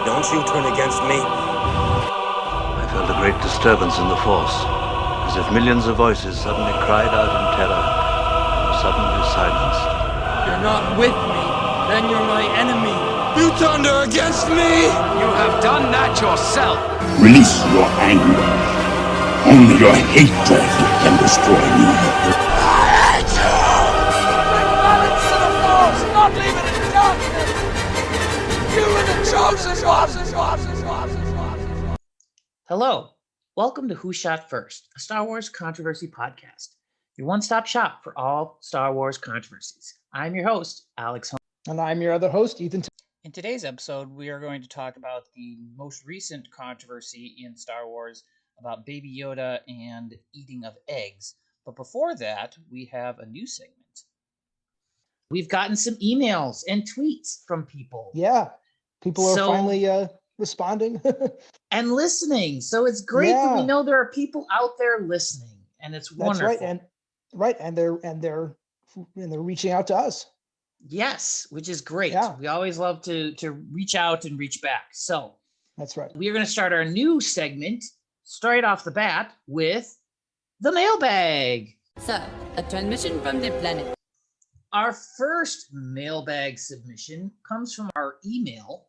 don't you turn against me? I felt a great disturbance in the Force, as if millions of voices suddenly cried out in terror and were suddenly silenced. You're not with me, then you're my enemy. You turned her against me! You have done that yourself. Release your anger. Only your hatred can destroy me. Balance to the force, not leave it in darkness. You were the chosen one. Hello, welcome to Who Shot First, a Star Wars controversy podcast, your one-stop shop for all Star Wars controversies. I'm your host, Alex Holmes. And I'm your other host, Ethan. In today's episode, we are going to talk about the most recent controversy in Star Wars about Baby Yoda and eating of eggs. But before that, we have a new segment. We've gotten some emails and tweets from people. Yeah, people are finally responding. and listening. So it's great that we know there are people out there listening, and it's wonderful. That's right, and they're reaching out to us. Yes, which is great. Yeah. We always love to reach out and reach back. So that's right. We are going to start our new segment straight off the bat with the mailbag. So, a transmission from the planet. Our first mailbag submission comes from our email,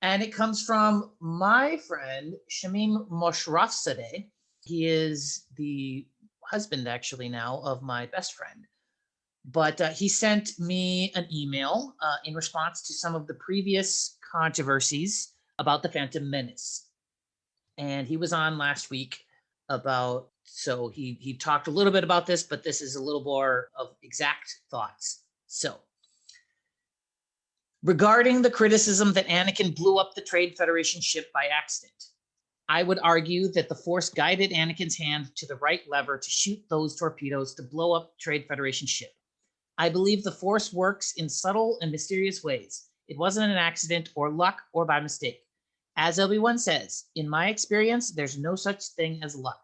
and it comes from my friend Shamim Moshrafzadeh. He is the husband, actually, now of my best friend. But he sent me an email in response to some of the previous controversies about the Phantom Menace. And he was on last week so he talked a little bit about this, but this is a little more of exact thoughts. So, regarding the criticism that Anakin blew up the Trade Federation ship by accident, I would argue that the Force guided Anakin's hand to the right lever to shoot those torpedoes to blow up the Trade Federation ship. I believe the Force works in subtle and mysterious ways. It wasn't an accident or luck or by mistake. As Obi-Wan says, in my experience, there's no such thing as luck.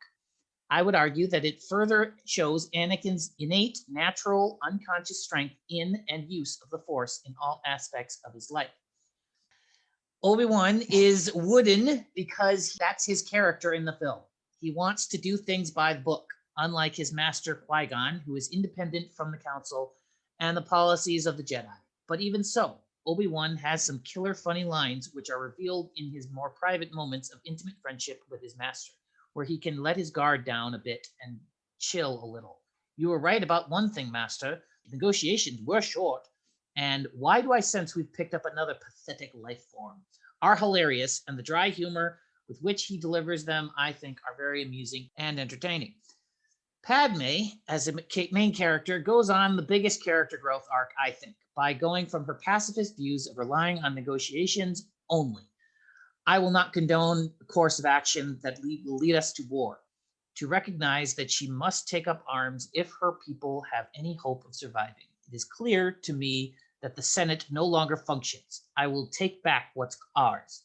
I would argue that it further shows Anakin's innate, natural, unconscious strength in and use of the Force in all aspects of his life. Obi-Wan is wooden because that's his character in the film. He wants to do things by the book, unlike his master Qui-Gon, who is independent from the Council and the policies of the Jedi. But even so, Obi-Wan has some killer funny lines which are revealed in his more private moments of intimate friendship with his master, where he can let his guard down a bit and chill a little. You were right about one thing, Master. Negotiations were short. And why do I sense we've picked up another pathetic life form? Are hilarious, and the dry humor with which he delivers them, I think, are very amusing and entertaining. Padme, as a main character, goes on the biggest character growth arc, I think, by going from her pacifist views of relying on negotiations only. I will not condone a course of action that will lead us to war, to recognize that she must take up arms if her people have any hope of surviving. It is clear to me that the Senate no longer functions. I will take back what's ours.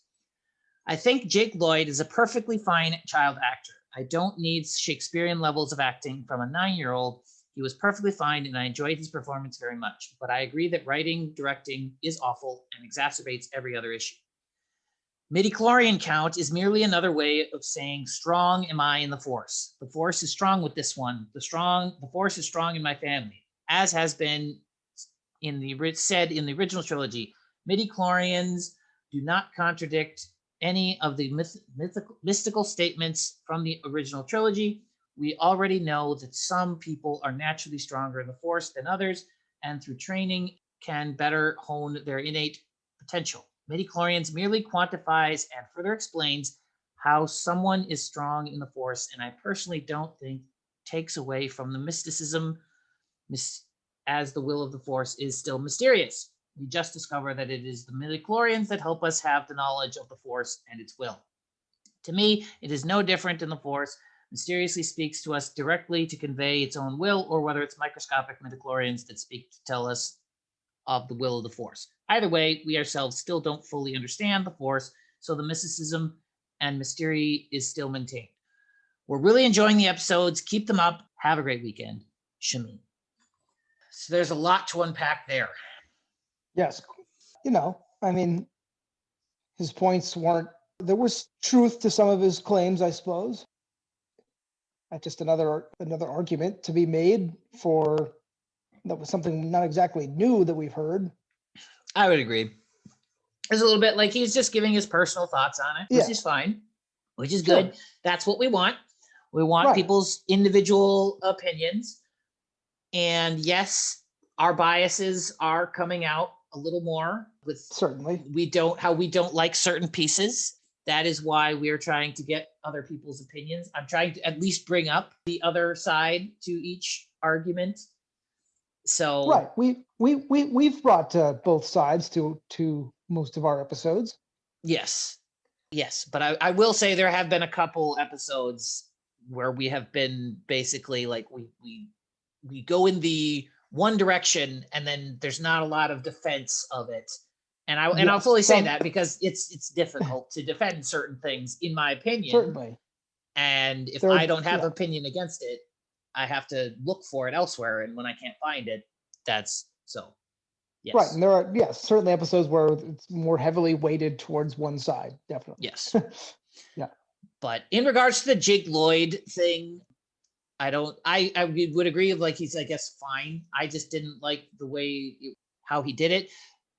I think Jake Lloyd is a perfectly fine child actor. I don't need Shakespearean levels of acting from a 9-year-old. He was perfectly fine, and I enjoyed his performance very much. But I agree that directing is awful and exacerbates every other issue. Midichlorian count is merely another way of saying strong am I in the Force. The Force is strong with this one. The Force is strong in my family, as has been said in the original trilogy. Midichlorians do not contradict any of the mystical statements from the original trilogy. We already know that some people are naturally stronger in the Force than others, and through training can better hone their innate potential. Midichlorians merely quantifies and further explains how someone is strong in the Force, and I personally don't think takes away from the mysticism, as the will of the Force is still mysterious. We just discover that it is the midichlorians that help us have the knowledge of the Force and its will. To me, it is no different in the Force mysteriously speaks to us directly to convey its own will, or whether it's microscopic midichlorians that speak to tell us of the will of the Force. Either way, we ourselves still don't fully understand the Force, so the mysticism and mystery is still maintained. We're really enjoying the episodes. Keep them up. Have a great weekend. Shameen. So there's a lot to unpack there. Yes. I mean, his points weren't. There was truth to some of his claims, I suppose. That's just another argument to be made for that was something not exactly new that we've heard. I would agree. It's a little bit like he's just giving his personal thoughts on it, which is fine, which is good. That's what we want. We want people's individual opinions. And yes, our biases are coming out a little more with certainly we don't like certain pieces. That is why we're trying to get other people's opinions. I'm trying to at least bring up the other side to each argument. So we've brought both sides to most of our episodes. Yes, but I will say there have been a couple episodes where we have been basically like we go in the one direction and then there's not a lot of defense of it. And I'll fully say that because it's difficult to defend certain things, in my opinion. Certainly. And if I don't have an opinion against it, I have to look for it elsewhere. And when I can't find it, that's so. Yes. Right. And there are, certainly episodes where it's more heavily weighted towards one side. Definitely. Yes. Yeah. But in regards to the Jake Lloyd thing, I would agree with, like, he's, I guess, fine. I just didn't like the way how he did it,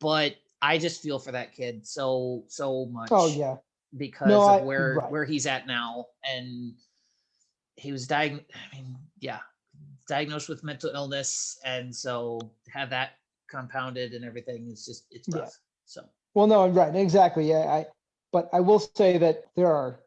but I just feel for that kid so much. Oh yeah. Because of where he's at now, and he was diagnosed with mental illness, and so have that compounded and everything is just it's rough. Yeah. So well, no, right, exactly. Yeah, but I will say that there are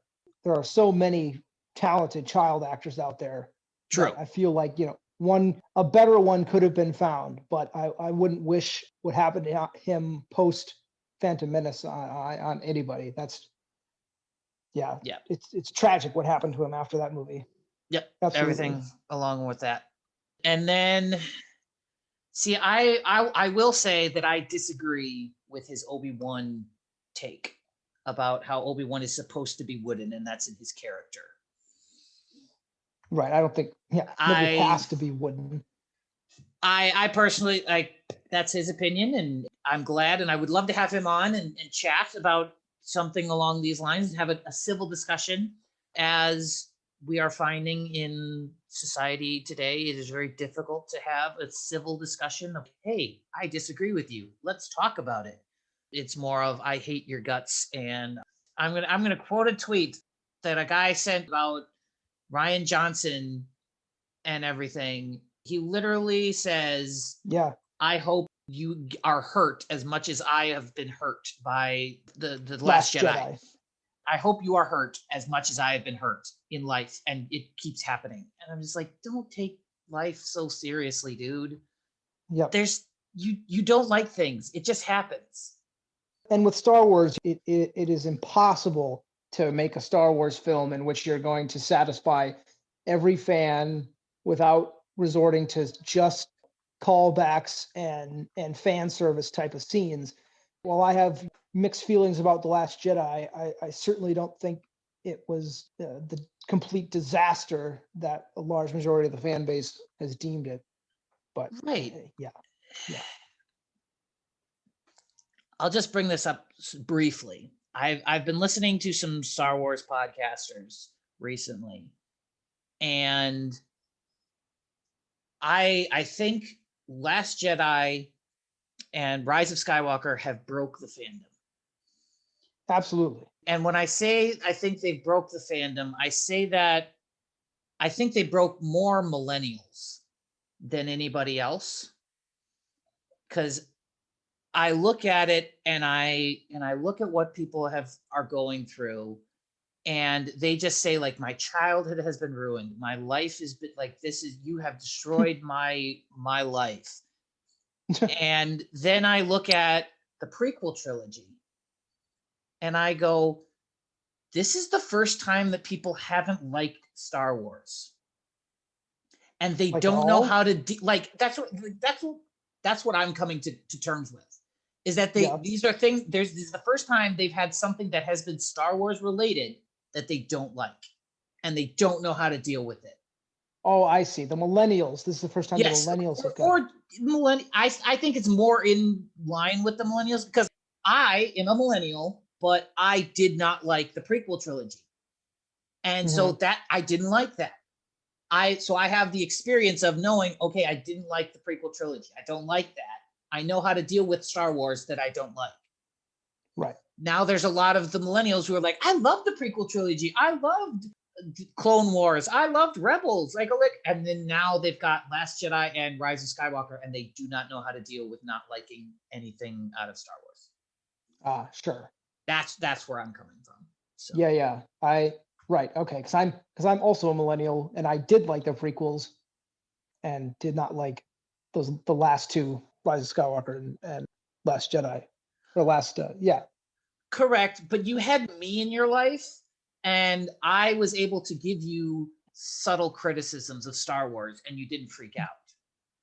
so many talented child actors out there. True. I feel like a better one could have been found, but I wouldn't wish what happened to him post Phantom Menace on anybody. That's it's tragic what happened to him after that movie. Yep. Absolutely. Everything along with that. And then see, I will say that I disagree with his Obi-Wan take about how Obi-Wan is supposed to be wooden, and that's in his character. Right. I don't think nobody has to be wooden. I personally that's his opinion, and I'm glad, and I would love to have him on and chat about something along these lines and have a civil discussion. As we are finding in society today, it is very difficult to have a civil discussion of, hey, I disagree with you. Let's talk about it. It's more of, I hate your guts. And I'm gonna quote a tweet that a guy sent about Ryan Johnson and everything. He literally says, I hope you are hurt as much as I have been hurt by the Last Jedi. I hope you are hurt as much as I have been hurt in life, and it keeps happening. And I'm just like, don't take life so seriously, dude. Yeah. You don't like things. It just happens. And with Star Wars, it is impossible to make a Star Wars film in which you're going to satisfy every fan without resorting to just callbacks and fan service type of scenes. While I have mixed feelings about The Last Jedi, I certainly don't think it was the complete disaster that a large majority of the fan base has deemed it. But yeah. I'll just bring this up briefly. I've been listening to some Star Wars podcasters recently, and I think Last Jedi and Rise of Skywalker have broke the fandom. Absolutely. And when I say I think they broke the fandom, I say that I think they broke more millennials than anybody else. Because I look at it and I look at what people are going through, and they just say, like, my childhood has been ruined. My life has been like, you have destroyed my life. And then I look at the prequel trilogy and I go, this is the first time that people haven't liked Star Wars. And they don't know how to that's what I'm coming to terms with. Is that these are things, this is the first time they've had something that has been Star Wars related that they don't like, and they don't know how to deal with it. Oh, I see. The millennials. This is the first time the millennials have got I think it's more in line with the millennials, because I am a millennial but I did not like the prequel trilogy. And so that I didn't like that. So I have the experience of knowing, okay, I didn't like the prequel trilogy. I don't like that. I know how to deal with Star Wars that I don't like. Right. Now there's a lot of the millennials who are like, I love the prequel trilogy. I loved Clone Wars. I loved Rebels. And then now they've got Last Jedi and Rise of Skywalker, and they do not know how to deal with not liking anything out of Star Wars. Sure. That's where I'm coming from. So. Yeah. Right. Okay. Because I'm also a millennial, and I did like the prequels, and did not like the last two, Rise of Skywalker and Last Jedi, or last. Correct, but you had me in your life, and I was able to give you subtle criticisms of Star Wars, and you didn't freak out.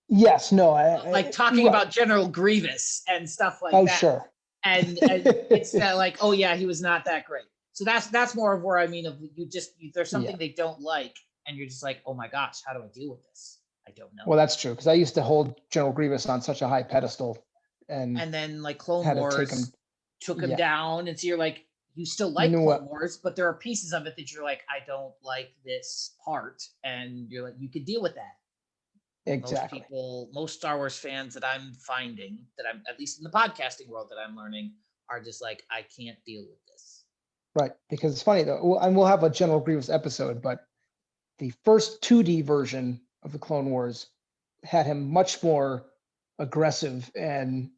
Yes. No. Like talking about General Grievous and stuff like that. Oh, sure. And it's like, oh yeah, he was not that great. So that's more of where I mean of there's something they don't like, and you're just like, oh my gosh, how do I deal with this? I don't know. Well, that's true, because I used to hold General Grievous on such a high pedestal, and then like Clone Wars took him down, and so you're like, you still like Clone Wars, but there are pieces of it that you're like, I don't like this part, and you're like, you could deal with that. Exactly. Most Star Wars fans that I'm finding, that I'm at least in the podcasting world that I'm learning, are just like, I can't deal with this. Right, because it's funny though, and we'll have a General Grievous episode, but the first 2D version of the Clone Wars had him much more aggressive and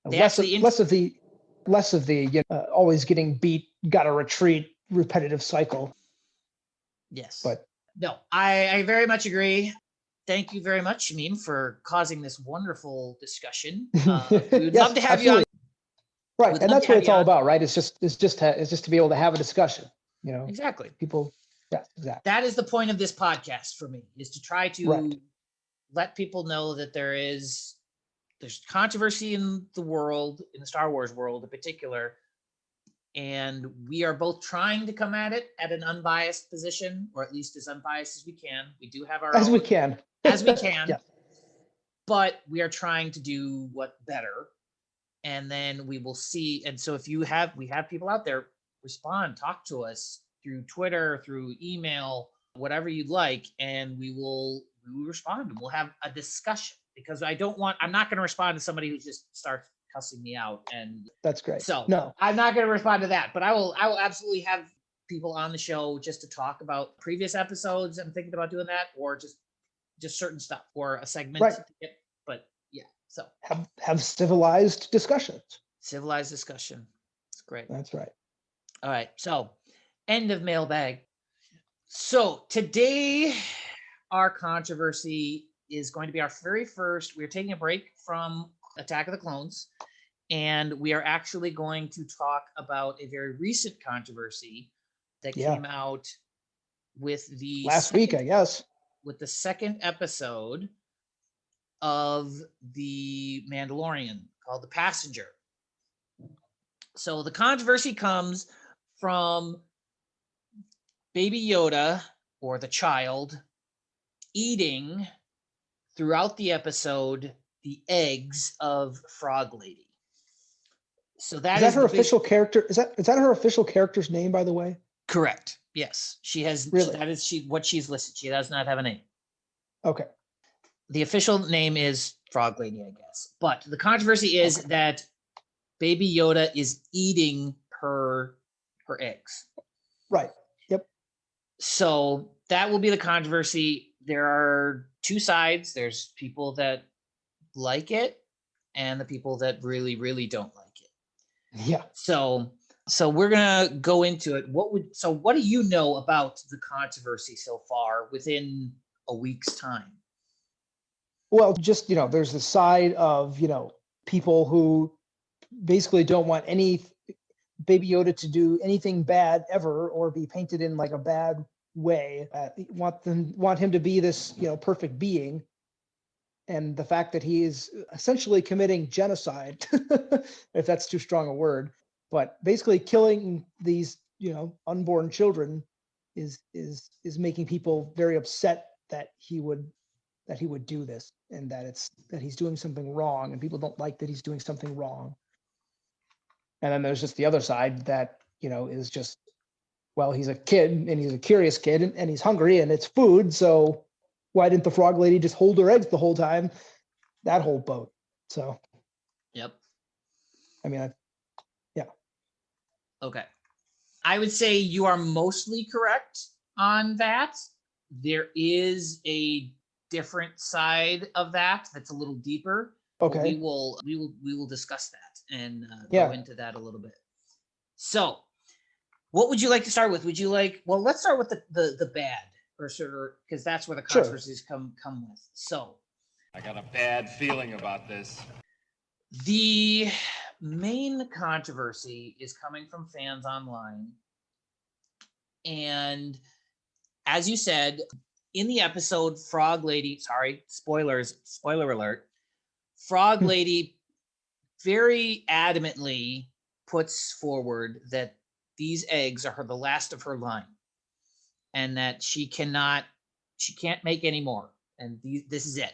less of the always getting beat, gotta retreat, repetitive cycle. Yes, but no, I very much agree. Thank you very much, Shamim, for causing this wonderful discussion. We'd love to have you on. Right, and that's what it's all about, right? It's just to be able to have a discussion, Exactly. People, yeah, exactly. That is the point of this podcast for me, is to try to let people know that there's controversy in the world, in the Star Wars world in particular, and we are both trying to come at it at an unbiased position, or at least as unbiased as we can. We do have our as we can, yeah. But we are trying to do what better. And then we will see. And so if we have people out there, respond, talk to us through Twitter, through email, whatever you'd like, and we will respond, and we'll have a discussion, because I'm not going to respond to somebody who just starts cussing me out. And that's great. So no, I'm not going to respond to that, but I will absolutely have people on the show just to talk about previous episodes. I'm thinking about doing that, or just certain stuff, or a segment. Right. But yeah, so have civilized discussions. Civilized discussion. It's great. That's right. All right. So end of mailbag. So today our controversy is going to be our very first. We're taking a break from Attack of the Clones, and we are actually going to talk about a very recent controversy that came out with the last week, I guess, with the second episode of the Mandalorian, called The Passenger. So the controversy comes from Baby Yoda, or the child, eating throughout the episode the eggs of Frog Lady. So that is her official character. Is that her official character's name, by the way? Correct. Yes, she has. Really? That is what she's listed. She does not have a name. Okay. The official name is Frog Lady, I guess. But the controversy is that Baby Yoda is eating her eggs. Right. Yep. So that will be the controversy. There are two sides. There's people that like it, and the people that really, really don't like it. Yeah. So we're gonna go into it. What do you know about the controversy so far within a week's time? Well, just, there's the side of, people who basically don't want any Baby Yoda to do anything bad ever, or be painted in like a bad way. Want him to be this, perfect being. And the fact that he is essentially committing genocide, if that's too strong a word, but basically killing these, unborn children is making people very upset that he would do this, and that he's doing something wrong, and people don't like that he's doing something wrong. And then there's just the other side that, is just, well, he's a kid and he's a curious kid and he's hungry and it's food. So why didn't the frog lady just hold her eggs the whole time? That whole boat. So, Yep. I mean, yeah. Okay. I would say you are mostly correct on that. There is a different side of that that's a little deeper. Okay. We will discuss that and Yeah. go into that a little bit. So, what would you like to start with? Would you like? Well, let's start with the bad, or sort of, because that's where the Sure. controversies come with. So, I got a bad feeling about this. the main controversy is coming from fans online. And as you said, in the episode, Frog Lady, sorry, spoilers, spoiler alert, Frog Lady very adamantly puts forward that these eggs are the last of her line and that she can't make any more. And this is it.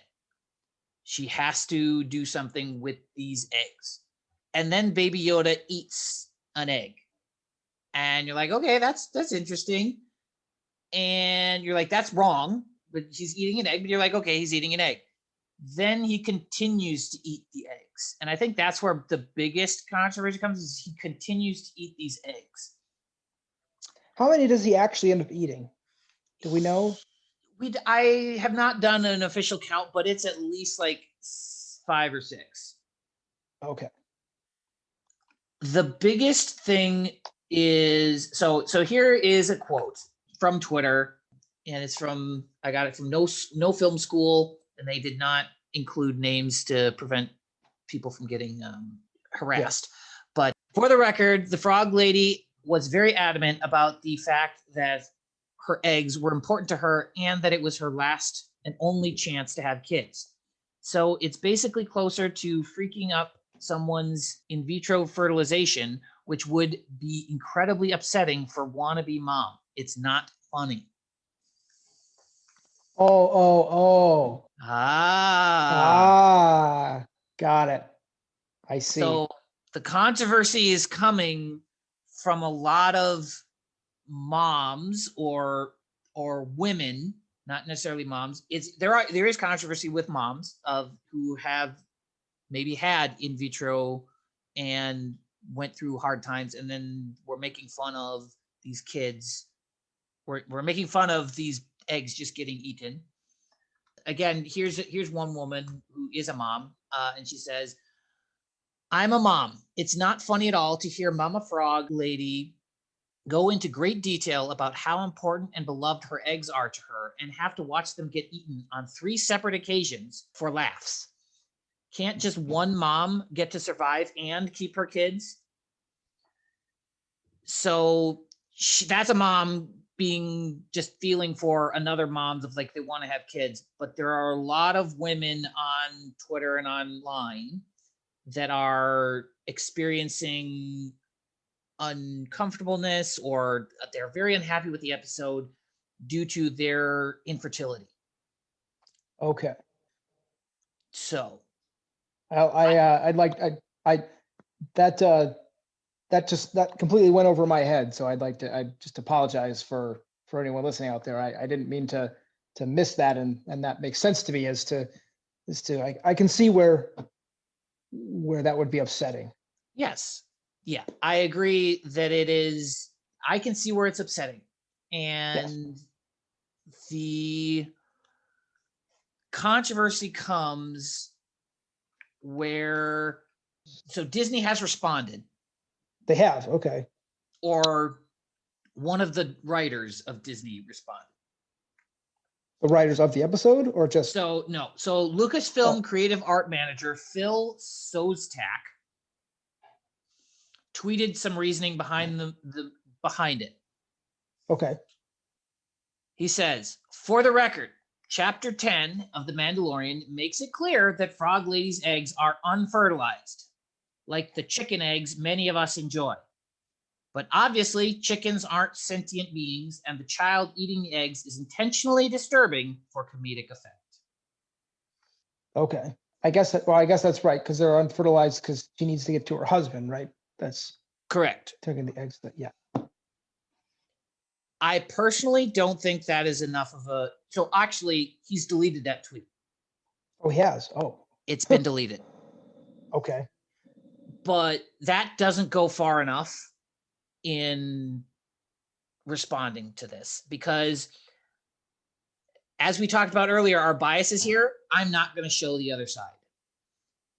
She has to do something with these eggs. And then Baby Yoda eats an egg. And you're like, okay, that's interesting. And you're like, that's wrong. But he's eating an egg. But you're like, okay, he's eating an egg. Then he continues to eat the eggs. And I think that's where the biggest controversy comes, is he continues to eat these eggs. How many does he actually end up eating? Do we know? I have not done an official count, but it's at least like 5 or 6. Okay. The biggest thing is, so here is a quote from Twitter, and it's from, I got it from No Film School, and they did not include names to prevent people from getting harassed. Yeah. But for the record, the Frog Lady was very adamant about the fact that her eggs were important to her and that it was her last and only chance to have kids. So it's basically closer to freaking up someone's in vitro fertilization, which would be incredibly upsetting for wannabe mom. It's not funny. Oh. Got it. I see. So the controversy is coming from a lot of moms or women, not necessarily moms. There is controversy with moms who have maybe had in vitro and went through hard times, and then we're making fun of these kids. We're making fun of these eggs just getting eaten. Again, here's one woman who is a mom, and she says, "I'm a mom. It's not funny at all to hear Mama Frog Lady go into great detail about how important and beloved her eggs are to her and have to watch them get eaten on 3 separate occasions for laughs. Can't just one mom get to survive and keep her kids?" So that's a mom just feeling for another moms of like they want to have kids. But there are a lot of women on Twitter and online that are experiencing uncomfortableness, or they're very unhappy with the episode due to their infertility. Okay. So that completely went over my head. So I just apologize for anyone listening out there. I didn't mean to miss that, and that makes sense to me as to I can see where that would be upsetting. Yes. Yeah, I agree that it is. I can see where it's upsetting. And yes, the controversy comes where, so Disney has responded. They have, okay. Or one of the writers of Disney responded. The writers of the episode, or just? So Lucasfilm creative art manager Phil Szostak tweeted some reasoning behind behind it. Okay. He says, "For the record, Chapter 10 of The Mandalorian makes it clear that Frog Lady's eggs are unfertilized, like the chicken eggs many of us enjoy. But obviously, chickens aren't sentient beings, and the child eating the eggs is intentionally disturbing for comedic effect." Okay. I guess that's right, because they're unfertilized because she needs to get to her husband, right? That's Correct. Taking the eggs. Yeah. I personally don't think that is enough of a. So actually, he's deleted that tweet. Oh, he has. Oh, It's been deleted. okay. But that doesn't go far enough in responding to this because, as we talked about earlier, our biases here. I'm not going to show the other side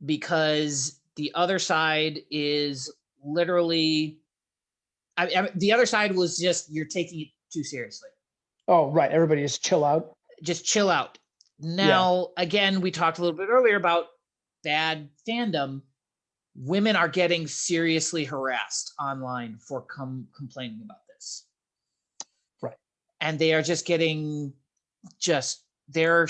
because the other side is literally. The other side was just you're taking it too seriously. Oh, right. Everybody just chill out. Just chill out. Now, again, we talked a little bit earlier about bad fandom. Women are getting seriously harassed online for complaining about this. Right. And they are just getting their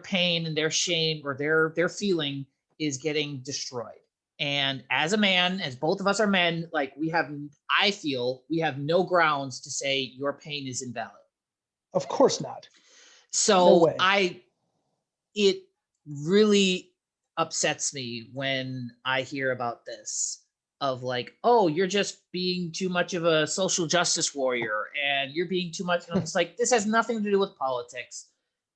pain and their shame or their feeling is getting destroyed. And as a man, as both of us are men, like I feel we have no grounds to say your pain is invalid. Of course not. So No way. It really upsets me when I hear about this of like, oh, you're just being too much of a social justice warrior and you're being too much. And it's like, this has nothing to do with politics.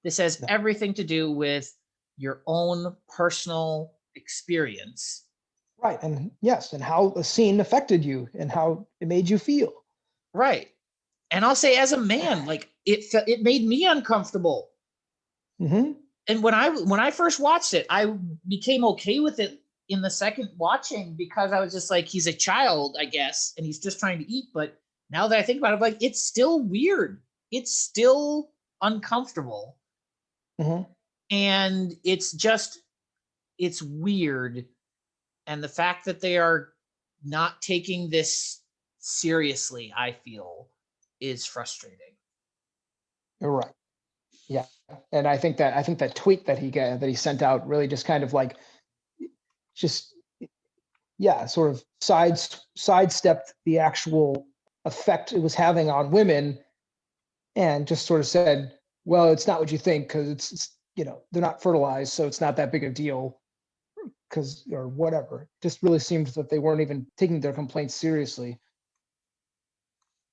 This has everything to do with your own personal experience. Right. And yes, and how the scene affected you and how it made you feel. Right. And I'll say as a man, like it made me uncomfortable. Mm-hmm. And when I first watched it, I became okay with it in the second watching because I was just like, he's a child, I guess, and he's just trying to eat. But now that I think about it, I'm like, it's still weird. It's still uncomfortable. Mm-hmm. And it's weird. And the fact that they are not taking this seriously, I feel, is frustrating. You're right. Yeah. And I think that tweet that he sent out really just kind of like sort of sidestepped the actual effect it was having on women and just sort of said, well, it's not what you think because it's they're not fertilized, so it's not that big a deal or whatever. Just really seemed that they weren't even taking their complaints seriously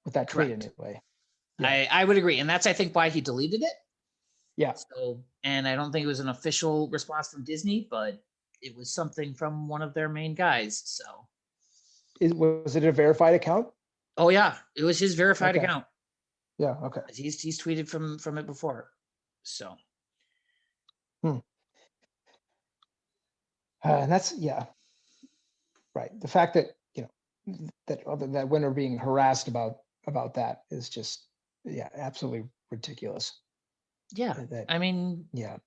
with that tweet anyway. Yeah. I would agree. And that's, I think, why he deleted it. Yeah. So, and I don't think it was an official response from Disney, but it was something from one of their main guys. So, was it a verified account? Oh yeah, it was his verified account. Yeah. Okay. He's tweeted from it before. So. And that's right. The fact that that women are being harassed about that is just absolutely ridiculous. Yeah, I mean, yeah.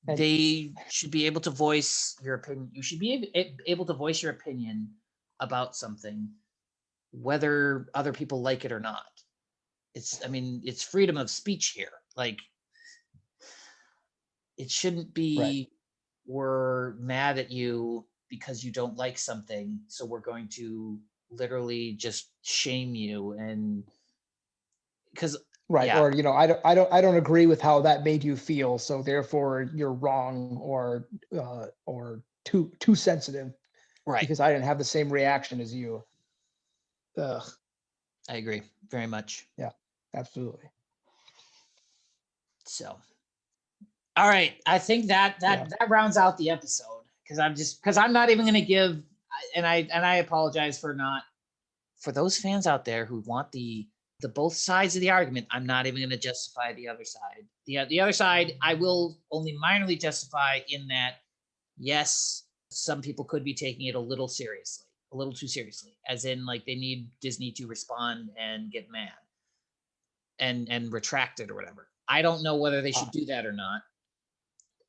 And they should be able to voice your opinion. You should be able to voice your opinion about something, whether other people like it or not. It's freedom of speech here. Like, it shouldn't be we're mad at you because you don't like something, so we're going to literally just shame you and because or I don't agree with how that made you feel, so therefore you're wrong or too sensitive, because I didn't have the same reaction as you. Ugh. I agree very much. Yeah, absolutely. So, all right, I think that rounds out the episode because I'm not even going to give, and I apologize for those fans out there who want the both sides of the argument. I'm not even going to justify the other side. The other side, I will only minorly justify in that, yes, some people could be taking it a little too seriously, as in like they need Disney to respond and get mad and retract it or whatever. I don't know whether they should do that or not.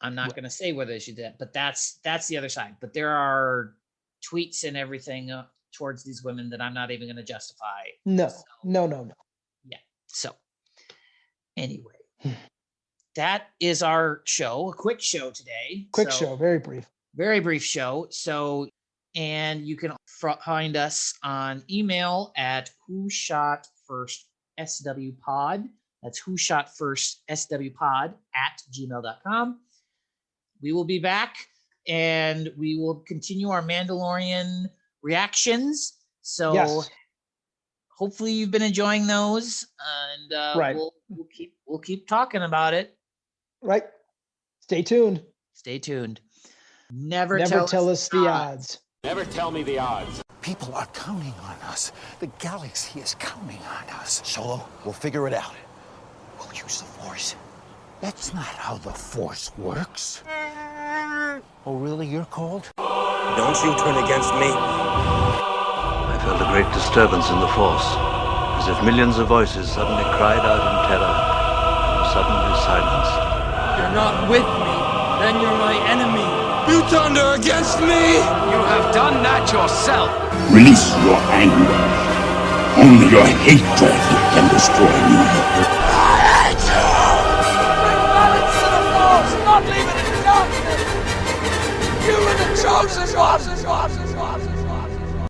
I'm not going to say whether they should do that, but that's the other side. But there are tweets and everything towards these women that I'm not even going to justify. No. Yeah. So anyway, that is our show. A quick show today. Show, very brief. Very brief show. So, and you can find us on email at whoshotfirstswpod. That's whoshotfirstswpod@gmail.com. We will be back and we will continue our Mandalorian reactions. So Yes. hopefully you've been enjoying those, and Right. we'll keep talking about it. Right. Stay tuned. Stay tuned. Never tell us the odds. Never tell me the odds. People are counting on us. The galaxy is counting on us. Solo, we'll figure it out. We'll use the Force. That's not how the Force works. Oh, really? You're cold? Don't you turn against me. I felt a great disturbance in the Force, as if millions of voices suddenly cried out in terror and were suddenly silenced. You're not with me, then you're my enemy. You turned her against me! You have done that yourself. Release your anger. Only your hatred can destroy me. Bring balance to the force, not leave it in darkness. You are the chosen one.